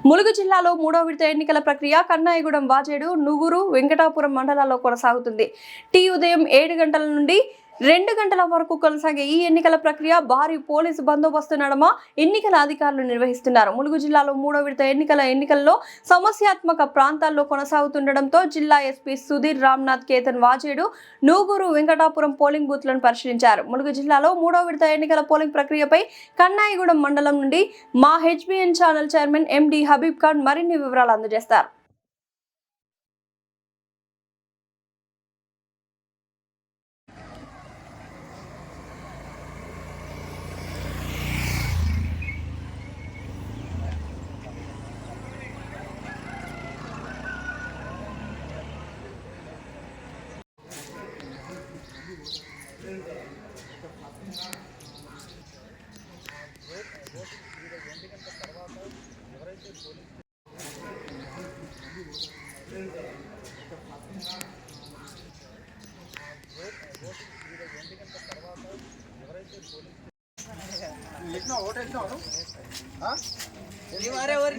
ములుగు జిల్లాలో మూడో విడత ఎన్నికల ప్రక్రియ కన్నాయిగూడెం వాజేడు నుగురు వెంకటాపురం మండలాల్లో కొనసాగుతుంది. ఉదయం 7 గంటల నుండి 2 గంటల వరకు కొనసాగే ఈ ఎన్నికల ప్రక్రియ భారీ పోలీసు బందోబస్తు నడుమ ఎన్నికల అధికారులు నిర్వహిస్తున్నారు. ములుగు జిల్లాలో మూడో విడత ఎన్నికల్లో సమస్యాత్మక ప్రాంతాల్లో కొనసాగుతుండటంతో జిల్లా ఎస్పీ సుధీర్ రామ్నాథ్ కేతన్ వాజేడు నూగూరు వెంకటాపురం పోలింగ్ బూత్లను పరిశీలించారు. ములుగు జిల్లాలో మూడో విడత ఎన్నికల పోలింగ్ ప్రక్రియపై కన్నాయిగూడెం మండలం నుండి మా HBN channel chairman MD Habib Khan మరిన్ని వివరాలు అందజేస్తారు.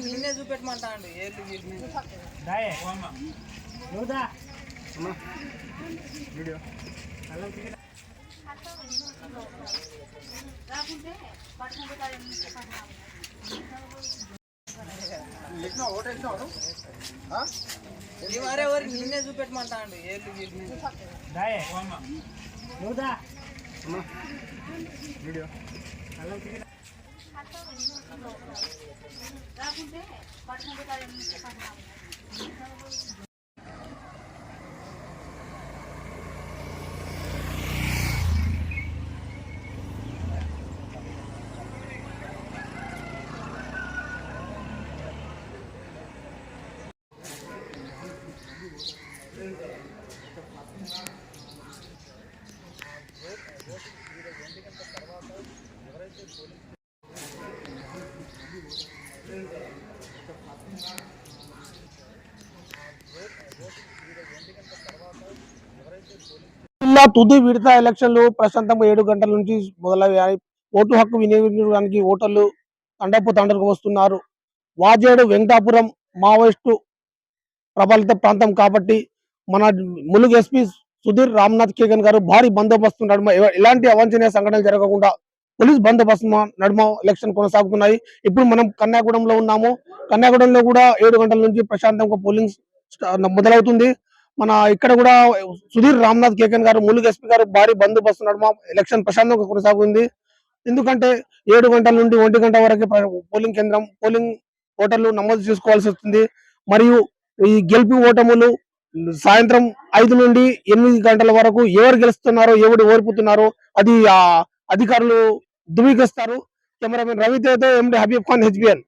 నిన్నే చూపెట్టమంటాడు వీడియో నిన్నే చూపెట్టమంటాడు వీడియో జిల్లా తుది విడత ఎలక్షన్లు ప్రశాంతంగా 7 గంటల నుంచి మొదలయ్యాయి. ఓటు హక్కు వినియోగించడానికి ఓటర్లు తండకు వస్తున్నారు. వాజేడు వెంకటాపురం మావోయిస్టు ప్రభావిత ప్రాంతం కాబట్టి మన ములుగు ఎస్పీ సుధీర్ రామ్నాథ్ కేగన్ గారు భారీ బందోబస్తు నడుమ ఎలాంటి అవాంఛనీయ సంఘటనలు జరగకుండా పోలీస్ బందోబస్తు నడుమ ఎలక్షన్ కొనసాగుతున్నాయి. ఇప్పుడు మనం కన్యాగూడెంలో ఉన్నాము. కన్యాగూడెంలో కూడా 7 గంటల నుంచి ప్రశాంతంగా పోలింగ్ మొదలవుతుంది. మన ఇక్కడ కూడా సుధీర్ రామ్నాథ్ కేకన్ గారు ములుగు ఎస్పీ గారు భారీ బందోబస్తు నడుమ ఎలక్షన్ ప్రశాంతంగా కొనసాగుతుంది. ఎందుకంటే 7 గంటల నుండి 1 గంట వరకు పోలింగ్ ఓటర్లు నమోదు చేసుకోవాల్సి వస్తుంది. మరియు ఈ గెలుపు ఓటములు సాయంత్రం 5 నుండి 8 గంటల వరకు ఎవరు గెలుస్తున్నారో ఎవరు ఓడిపోతున్నారో అది అధికారులు ధృవీకరిస్తారు. కెమెరామెన్ రవితేతో ఎండి హబీబ్ ఖాన్, హెచ్బిఎన్.